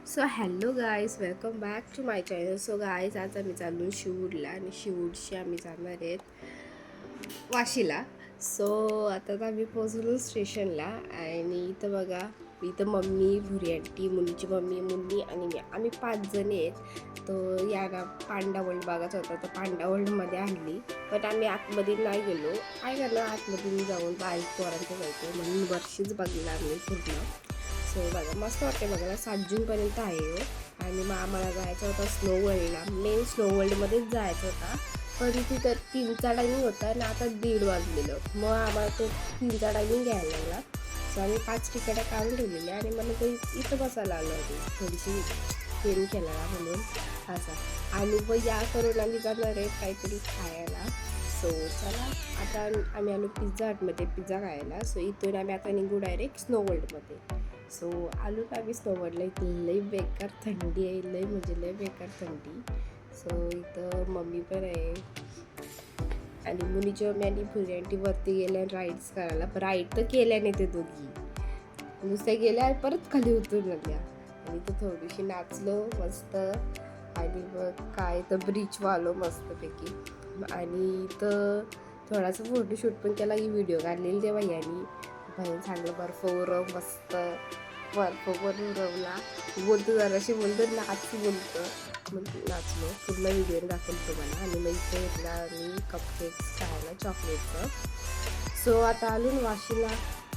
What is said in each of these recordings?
So hello guys, welcome back to my channel. So guys, आज आम्ही चाललो शिवूडला आणि शिवूडशी आम्ही जाणार आहेत वाशीला. सो आता तर आम्ही पोचलो स्टेशनला आणि इथं बघा, इथं मम्मी, भुरी आंटी, मुन्नीची मम्मी, मुन्नी आणि मी, आम्ही 5 जण आहेत. तर याला पांडा वर्ल्ड बघायचा होता, तर पांडा वर्ल्डमध्ये आणली, पण आम्ही आतमध्ये नाही गेलो. काय करणार, आतमध्ये जाऊन बाईक पोरांचं जायचं म्हणून वर्षीच बघितलं आम्ही पूर्ण. सो बघा, मस्त वाटते बघायला. 7 जूनपर्यंत आहे हो. आणि मग आम्हाला जायचं होता स्नो वर्ल्डला, मेन स्नो वर्ल्डमध्येच जायचं होता, पण तिथं 3चा टायमिंग होता आणि आता 1:30 वाजलेलं. मग आम्हाला तो 3चा टायमिंग घ्यायला लागला. सो आम्ही 5 तिकीटं काढून ठेवलेली आणि मला ते इथं बसायला आलं होती, थोडीशी गेम खेळायला म्हणून असा. आणि मग या करून आम्ही जाणार आहे काहीतरी खायला. सो चला, आता आम्ही आलो पिझ्झा हटमध्ये पिझ्झा खायला. सो इथून आम्ही आता निघू डायरेक्ट स्नो वर्ल्डमध्ये. सो आलो तर आम्ही स्नो वर्ल्डला. इथं लई बेकार थंडी आहे, लई म्हणजे लई बेकार थंडी. सो इथं मम्मी पण आहे आणि मुलीची मम्मी आणि भुरी आंटी वरती गेल्या राईड्स करायला. पण राईड तर केल्या नाही ते दोघी, नुसत्या गेल्या परत खाली उतरून लागल्या. आणि इथं थोडीशी नाचलो मस्त. आणि मग काय तर ब्रिजवर आलो मस्तपैकी. आणि इथं थोडासा फोटोशूट पण केला, की व्हिडिओ काढलेली तेव्हा यांनी बाहेर चांगलं बर्फ उरव, मस्त बर्फ पण उरवला. बोलतो जराशी, बोलतो नाच, बोलतं मग नाचलो. पूर्ण व्हिडिओ दाखवतो तुम्हाला. आणि मग इथे घेतला आणि कपकेक्स खायला चॉकलेटचं. सो आता आलो ना वाशीला.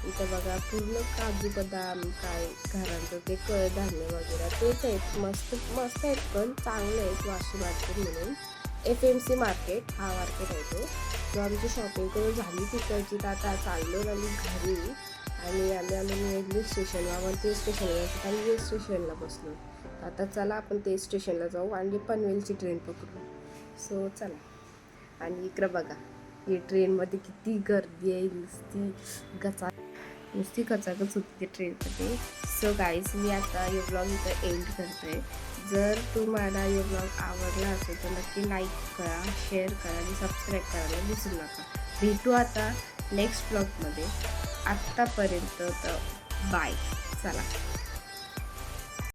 इथं बघा पूर्ण काजू बदाम, काय घरांचं ते कडधान्य वगैरे तेच आहेत. मस्त मस्त आहेत, पण चांगले आहेत. वाशी मार्केट म्हणून FMC मार्केट हा मार्केट आहे तो. जो आमची शॉपिंग करून झाली तिकडची, तर आता चाललो आम्ही घरी. आणि आम्ही निघलो स्टेशनला. आपण ते स्टेशनला आम्ही स्टेशनला बसलो. आता चला आपण ते स्टेशनला जाऊ आणि पनवेलची ट्रेन पकडू. सो चला. आणि इकडं बघा, ही ट्रेनमध्ये किती गर्दी आहे, नुसती कचाकच होती ती ट्रेनमध्ये. सो गाईज, मी आता हे ब्लॉग इथं एंड करते. जर तुम्हाला हे ब्लॉग आवडला असेल तर नक्की लाईक करा, शेअर करा आणि सबस्क्राईब करायला विसरू नका. भेटू आता नेक्स्ट ब्लॉगमध्ये. आत्तापर्यंत तर बाय. चला.